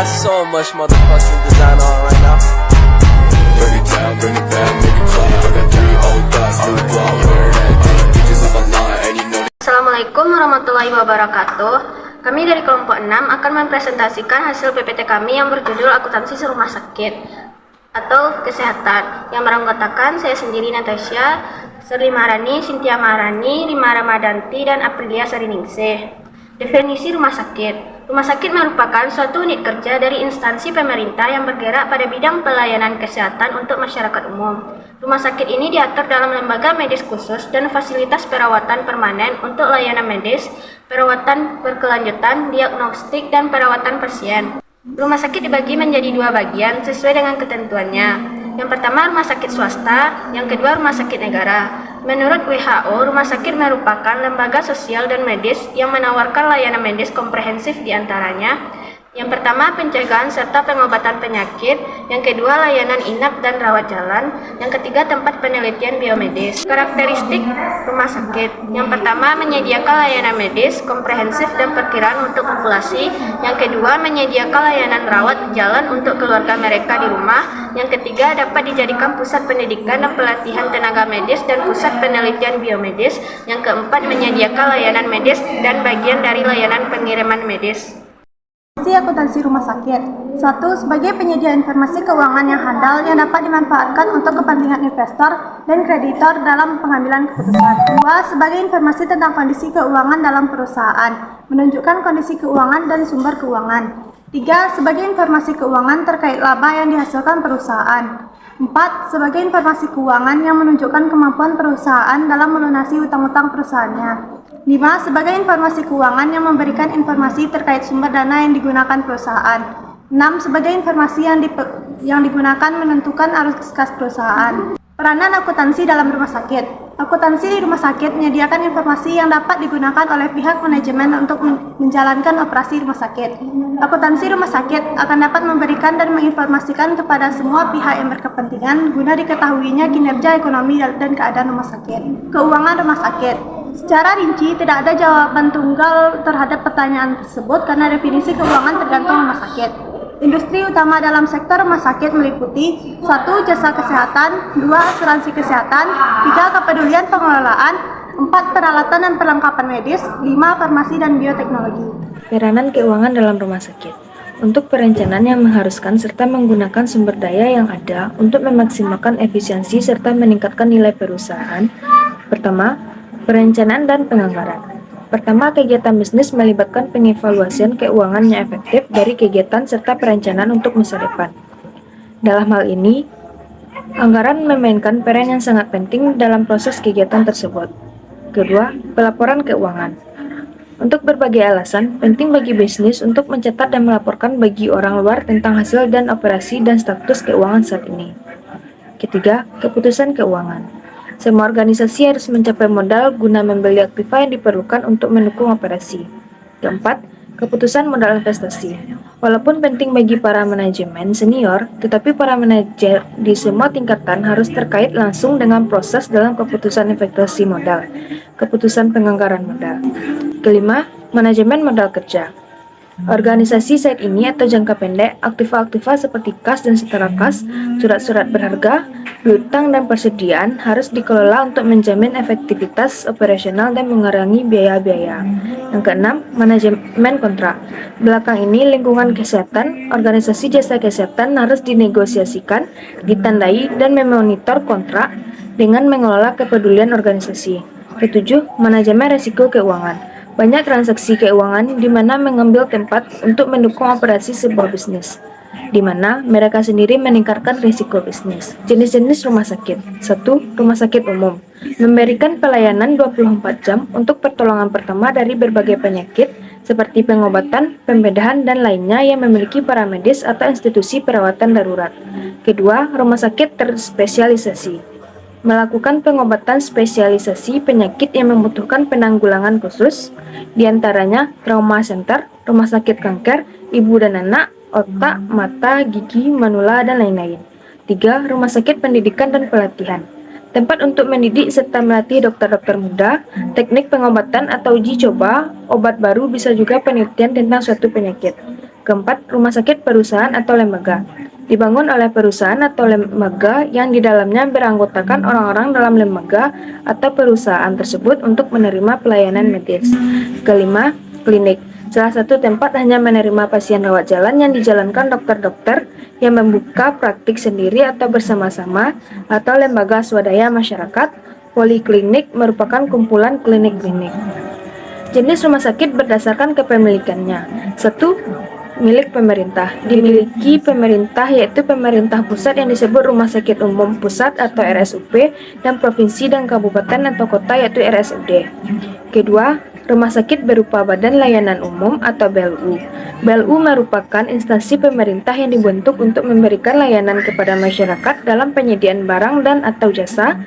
got so much motherfucking design on right now. Bring it down, bring it back, make it clap. I got 3 old dots to the block, where that thing, bitches on my line, and you know. Assalamualaikum warahmatullahi wabarakatuh. Kami dari kelompok 6 akan mempresentasikan hasil PPT kami yang berjudul Akuntansi Rumah Sakit atau Kesehatan, yang beranggotakan saya sendiri Natasha, Serli Maharani, Cynthia Maharani, Rima Ramadanti, dan Aprilia Sariningsih. Definisi rumah sakit. Rumah sakit merupakan suatu unit kerja dari instansi pemerintah yang bergerak pada bidang pelayanan kesehatan untuk masyarakat umum. Rumah sakit ini diatur dalam lembaga medis khusus dan fasilitas perawatan permanen untuk layanan medis, perawatan berkelanjutan, diagnostik, dan perawatan pasien. Rumah sakit dibagi menjadi 2 bagian sesuai dengan ketentuannya. Yang pertama rumah sakit swasta, yang kedua rumah sakit negara. Menurut WHO, rumah sakit merupakan lembaga sosial dan medis yang menawarkan layanan medis komprehensif di antaranya. Yang pertama, pencegahan serta pengobatan penyakit. Yang kedua, layanan inap dan rawat jalan. Yang ketiga, tempat penelitian biomedis. Karakteristik rumah sakit. Yang pertama, menyediakan layanan medis komprehensif dan perkiraan untuk populasi. Yang kedua, menyediakan layanan rawat jalan untuk keluarga mereka di rumah. Yang ketiga, dapat dijadikan pusat pendidikan dan pelatihan tenaga medis dan pusat penelitian biomedis. Yang keempat, menyediakan layanan medis dan bagian dari layanan pengiriman medis. Akuntansi rumah sakit. 1. Sebagai penyedia informasi keuangan yang handal yang dapat dimanfaatkan untuk kepentingan investor dan kreditor dalam pengambilan keputusan. 2. Sebagai informasi tentang kondisi keuangan dalam perusahaan, menunjukkan kondisi keuangan dan sumber keuangan. 3. Sebagai informasi keuangan terkait laba yang dihasilkan perusahaan. 4. Sebagai informasi keuangan yang menunjukkan kemampuan perusahaan dalam melunasi utang-utang perusahaannya. 5. Sebagai informasi keuangan yang memberikan informasi terkait sumber dana yang digunakan perusahaan. 6. Sebagai informasi yang digunakan menentukan arus kas perusahaan. Peranan akuntansi dalam rumah sakit. Akuntansi di rumah sakit menyediakan informasi yang dapat digunakan oleh pihak manajemen untuk menjalankan operasi rumah sakit. Akuntansi rumah sakit akan dapat memberikan dan menginformasikan kepada semua pihak yang berkepentingan guna diketahuinya kinerja ekonomi dan keadaan rumah sakit. Keuangan rumah sakit. Secara rinci, tidak ada jawaban tunggal terhadap pertanyaan tersebut karena definisi keuangan tergantung rumah sakit. Industri utama dalam sektor rumah sakit meliputi 1. Jasa kesehatan, 2. Asuransi kesehatan, 3. Kepedulian pengelolaan, 4. Peralatan dan perlengkapan medis, 5. Farmasi dan bioteknologi. Peranan keuangan dalam rumah sakit. Untuk perencanaan yang mengharuskan serta menggunakan sumber daya yang ada untuk memaksimalkan efisiensi serta meningkatkan nilai perusahaan. Pertama, perencanaan dan penganggaran. Pertama, kegiatan bisnis melibatkan pengevaluasian keuangan yang efektif dari kegiatan serta perencanaan untuk masa depan. Dalam hal ini, anggaran memainkan peran yang sangat penting dalam proses kegiatan tersebut. Kedua, pelaporan keuangan. Untuk berbagai alasan, penting bagi bisnis untuk mencatat dan melaporkan bagi orang luar tentang hasil dan operasi dan status keuangan saat ini. Ketiga, keputusan keuangan. Semua organisasi harus mencapai modal guna membeli aktiva yang diperlukan untuk mendukung operasi. Keempat, keputusan modal investasi. Walaupun penting bagi para manajemen senior, tetapi para manajer di semua tingkatan harus terkait langsung dengan proses dalam keputusan investasi modal, keputusan penganggaran modal. Kelima, manajemen modal kerja. Organisasi saat ini atau jangka pendek, aktiva-aktiva seperti kas dan setara kas, surat-surat berharga, piutang dan persediaan harus dikelola untuk menjamin efektivitas operasional dan mengurangi biaya-biaya. Yang keenam, manajemen kontrak. Belakang ini lingkungan kesehatan, organisasi jasa kesehatan harus dinegosiasikan, ditandai dan memonitor kontrak dengan mengelola kepedulian organisasi. Ketujuh, manajemen risiko keuangan. Banyak transaksi keuangan di mana mengambil tempat untuk mendukung operasi sebuah bisnis, di mana mereka sendiri meningkatkan risiko bisnis. Jenis-jenis rumah sakit. 1. Rumah sakit umum. Memberikan pelayanan 24 jam untuk pertolongan pertama dari berbagai penyakit seperti pengobatan, pembedahan, dan lainnya yang memiliki paramedis atau institusi perawatan darurat. Kedua, rumah sakit terspesialisasi. Melakukan pengobatan spesialisasi penyakit yang membutuhkan penanggulangan khusus, diantaranya trauma center, rumah sakit kanker, ibu dan anak, otak, mata, gigi, manula, dan lain-lain. 3. Rumah sakit pendidikan dan pelatihan. Tempat untuk mendidik serta melatih dokter-dokter muda, teknik pengobatan atau uji coba, obat baru bisa juga penelitian tentang suatu penyakit. Keempat, rumah sakit perusahaan atau lembaga. Dibangun oleh perusahaan atau lembaga yang di dalamnya beranggotakan orang-orang dalam lembaga atau perusahaan tersebut untuk menerima pelayanan medis. Kelima, klinik. Salah satu tempat hanya menerima pasien rawat jalan yang dijalankan dokter-dokter yang membuka praktik sendiri atau bersama-sama, atau lembaga swadaya masyarakat. Poliklinik merupakan kumpulan klinik-klinik. Jenis rumah sakit berdasarkan kepemilikannya. 1. Milik pemerintah. Dimiliki pemerintah, yaitu pemerintah pusat yang disebut Rumah Sakit Umum Pusat atau RSUP, dan provinsi dan kabupaten atau kota yaitu RSUD. Kedua, rumah sakit berupa Badan Layanan Umum atau BLU. BLU merupakan instansi pemerintah yang dibentuk untuk memberikan layanan kepada masyarakat dalam penyediaan barang dan atau jasa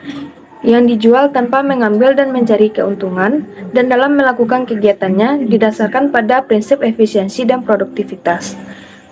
yang dijual tanpa mengambil dan mencari keuntungan, dan dalam melakukan kegiatannya didasarkan pada prinsip efisiensi dan produktivitas.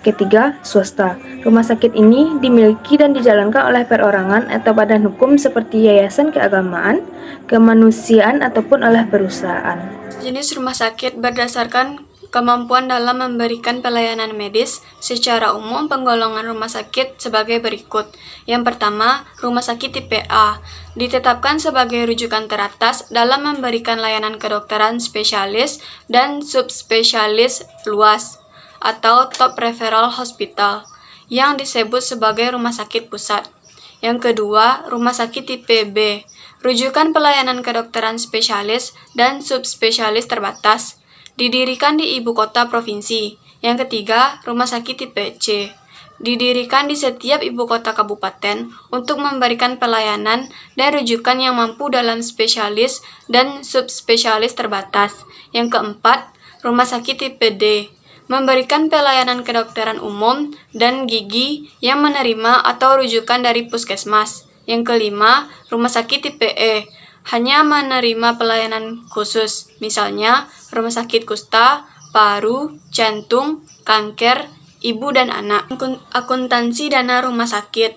Ketiga, swasta. Rumah sakit ini dimiliki dan dijalankan oleh perorangan atau badan hukum seperti yayasan keagamaan, kemanusiaan, ataupun oleh perusahaan. Jenis rumah sakit berdasarkan kemampuan dalam memberikan pelayanan medis. Secara umum, penggolongan rumah sakit sebagai berikut. Yang pertama, rumah sakit tipe A. Ditetapkan sebagai rujukan teratas dalam memberikan layanan kedokteran spesialis dan subspesialis luas, atau top referral hospital, yang disebut sebagai rumah sakit pusat. Yang kedua, rumah sakit tipe B. Rujukan pelayanan kedokteran spesialis dan subspesialis terbatas, didirikan di ibu kota provinsi. Yang ketiga, rumah sakit tipe C. Didirikan di setiap ibu kota kabupaten untuk memberikan pelayanan dan rujukan yang mampu dalam spesialis dan subspesialis terbatas. Yang keempat, rumah sakit tipe D. Memberikan pelayanan kedokteran umum dan gigi yang menerima atau rujukan dari puskesmas. Yang kelima, rumah sakit tipe E. Hanya menerima pelayanan khusus, misalnya rumah sakit kusta, paru, jantung, kanker, ibu dan anak. Akuntansi dana rumah sakit.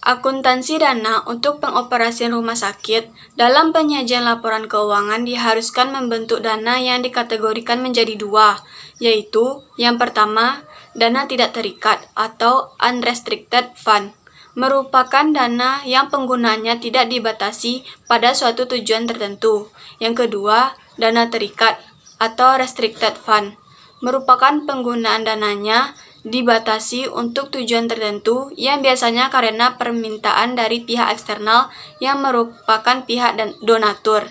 Akuntansi dana untuk pengoperasian rumah sakit. Dalam penyajian laporan keuangan diharuskan membentuk dana yang dikategorikan menjadi dua, yaitu yang pertama, dana tidak terikat atau unrestricted fund. Merupakan dana yang penggunaannya tidak dibatasi pada suatu tujuan tertentu. Yang kedua, dana terikat atau restricted fund. Merupakan penggunaan dananya dibatasi untuk tujuan tertentu yang biasanya karena permintaan dari pihak eksternal yang merupakan pihak dan donatur.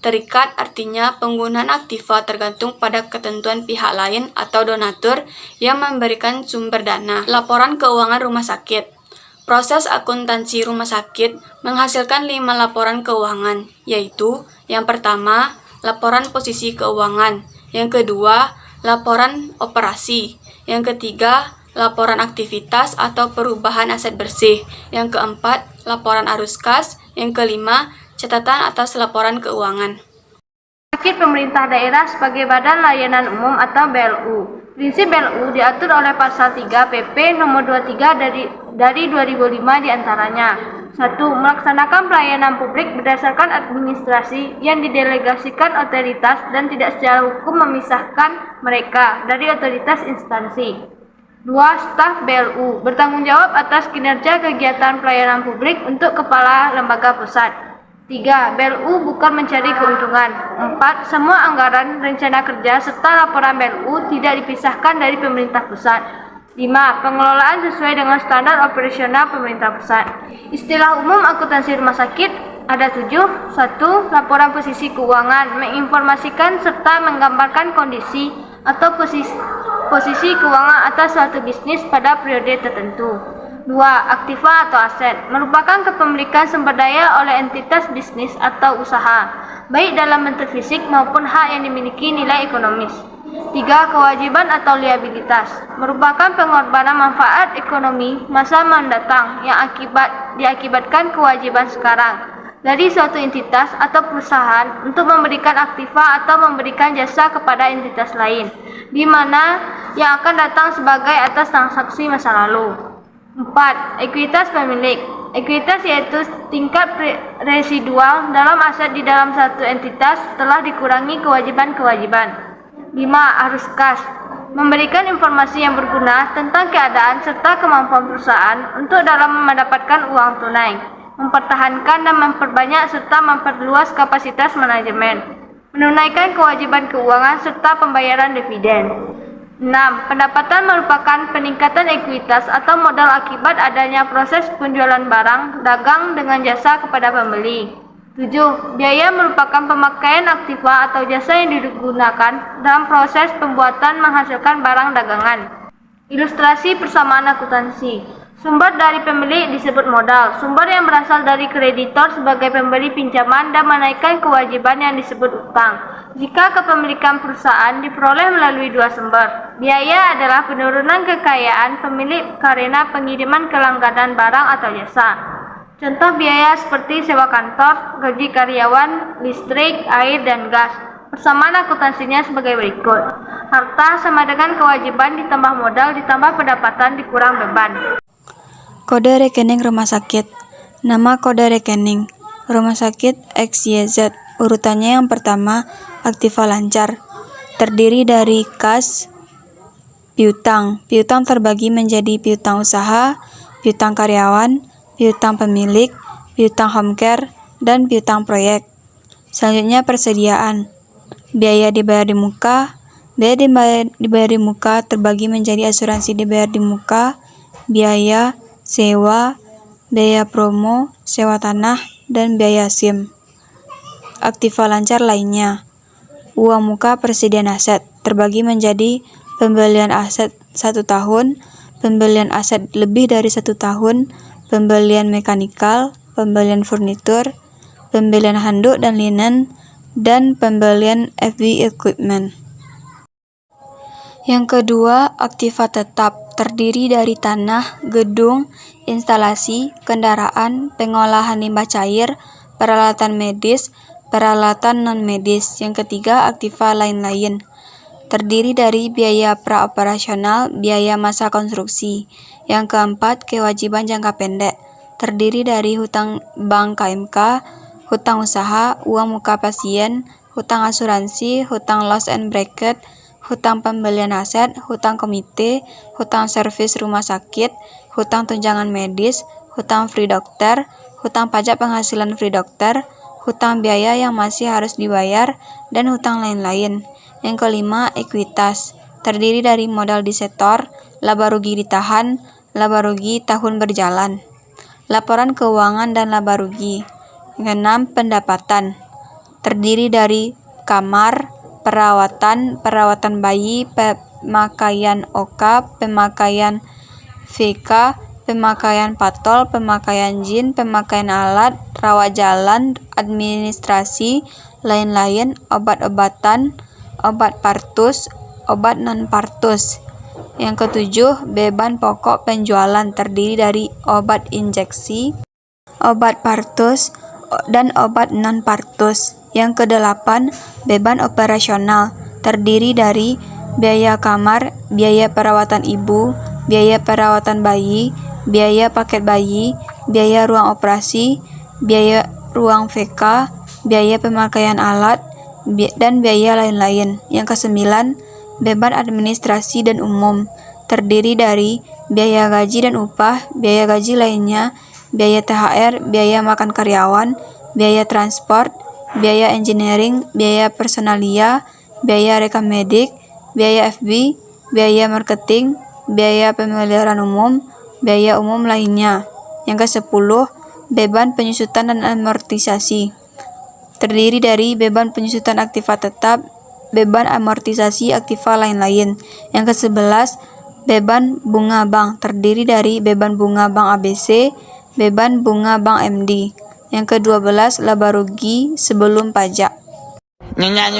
Terikat artinya penggunaan aktiva tergantung pada ketentuan pihak lain atau donatur yang memberikan sumber dana. Laporan keuangan rumah sakit. Proses akuntansi rumah sakit menghasilkan 5 laporan keuangan, yaitu yang pertama, laporan posisi keuangan, yang kedua, laporan operasi, yang ketiga, laporan aktivitas atau perubahan aset bersih, yang keempat, laporan arus kas, yang kelima, catatan atas laporan keuangan. Sakit pemerintah daerah sebagai Badan Layanan Umum atau BLU. Prinsip BLU diatur oleh Pasal 3 PP Nomor 23 dari 2005 diantaranya. 1. Melaksanakan pelayanan publik berdasarkan administrasi yang didelegasikan otoritas dan tidak secara hukum memisahkan mereka dari otoritas instansi. 2. Staf BLU bertanggung jawab atas kinerja kegiatan pelayanan publik untuk Kepala Lembaga Pusat. 3. BLU bukan mencari keuntungan. 4. Semua anggaran, rencana kerja, serta laporan BLU tidak dipisahkan dari pemerintah pusat. 5. Pengelolaan sesuai dengan standar operasional pemerintah pusat. Istilah umum akuntansi rumah sakit ada 7. 1. Laporan posisi keuangan menginformasikan serta menggambarkan kondisi atau posisi keuangan atas suatu bisnis pada periode tertentu. 2. Aktiva atau aset merupakan kepemilikan sumber daya oleh entitas bisnis atau usaha, baik dalam bentuk fisik maupun hak yang dimiliki nilai ekonomis. 3. Kewajiban atau liabilitas merupakan pengorbanan manfaat ekonomi masa mendatang yang diakibatkan kewajiban sekarang dari suatu entitas atau perusahaan untuk memberikan aktiva atau memberikan jasa kepada entitas lain, di mana yang akan datang sebagai atas transaksi masa lalu. 4. Ekuitas pemilik. Ekuitas yaitu tingkat residual dalam aset di dalam satu entitas telah dikurangi kewajiban-kewajiban. 5. Arus kas. memberikan informasi yang berguna tentang keadaan serta kemampuan perusahaan untuk dalam mendapatkan uang tunai, mempertahankan dan memperbanyak serta memperluas kapasitas manajemen, menunaikan kewajiban keuangan serta pembayaran dividen. 6. Pendapatan merupakan peningkatan ekuitas atau modal akibat adanya proses penjualan barang, dagang dengan jasa kepada pembeli. 7. Biaya merupakan pemakaian aktiva atau jasa yang digunakan dalam proses pembuatan menghasilkan barang dagangan. Ilustrasi persamaan akuntansi. Sumber dari pemilik disebut modal. Sumber yang berasal dari kreditor sebagai pemberi pinjaman dan menaikkan kewajiban yang disebut utang. Jika kepemilikan perusahaan diperoleh melalui dua sumber. Biaya adalah penurunan kekayaan pemilik karena pengiriman kelangganan barang atau jasa. Contoh biaya seperti sewa kantor, gaji karyawan, listrik, air, dan gas. Persamaan akuntansinya sebagai berikut. Harta sama dengan kewajiban ditambah modal ditambah pendapatan dikurang beban. Kode rekening rumah sakit. Nama kode rekening rumah sakit XYZ. Urutannya yang pertama, aktiva lancar. Terdiri dari kas, piutang. Piutang terbagi menjadi piutang usaha, piutang karyawan, piutang pemilik, piutang home care, dan piutang proyek. Selanjutnya persediaan. Biaya dibayar di muka. Biaya dibayar di muka terbagi menjadi asuransi dibayar di muka, biaya sewa, biaya promo, sewa tanah, dan biaya SIM. Aktiva lancar lainnya. Uang muka persediaan aset terbagi menjadi pembelian aset 1 tahun, pembelian aset lebih dari 1 tahun, pembelian mekanikal, pembelian furnitur, pembelian handuk dan linen, dan pembelian FB equipment. Yang kedua, aktiva tetap terdiri dari tanah, gedung, instalasi, kendaraan, pengolahan limbah cair, peralatan medis, peralatan non-medis. Yang ketiga, aktiva lain-lain terdiri dari biaya praoperasional, biaya masa konstruksi. Yang keempat, kewajiban jangka pendek terdiri dari hutang bank KMK, hutang usaha, uang muka pasien, hutang asuransi, hutang loss and bracket, hutang pembelian aset, hutang komite, hutang servis rumah sakit, hutang tunjangan medis, hutang free dokter, hutang pajak penghasilan free dokter, hutang biaya yang masih harus dibayar, dan hutang lain-lain. Yang kelima, ekuitas terdiri dari modal disetor, laba rugi ditahan, laba rugi tahun berjalan, laporan keuangan dan laba rugi. Yang keenam, pendapatan terdiri dari kamar, perawatan bayi, pemakaian OK, pemakaian VK, pemakaian patol, pemakaian jin, pemakaian alat, rawat jalan, administrasi, lain-lain, obat-obatan, obat partus, obat non-partus. Yang ketujuh, beban pokok penjualan terdiri dari obat injeksi, obat partus, dan obat non-partus. Yang kedelapan, beban operasional terdiri dari biaya kamar, biaya perawatan ibu, biaya perawatan bayi, biaya paket bayi, biaya ruang operasi, biaya ruang VK, biaya pemakaian alat, dan biaya lain-lain. Yang kesembilan, beban administrasi dan umum terdiri dari biaya gaji dan upah, biaya gaji lainnya, biaya THR, biaya makan karyawan, biaya transport, biaya engineering, biaya personalia, biaya rekam medik, biaya FB, biaya marketing, biaya pemeliharaan umum, biaya umum lainnya. Yang ke-10, beban penyusutan dan amortisasi terdiri dari beban penyusutan aktiva tetap, beban amortisasi aktiva lain-lain. Yang ke-11, beban bunga bank terdiri dari beban bunga bank ABC, beban bunga bank MD. Yang ke-12, laba rugi sebelum pajak. Nyonya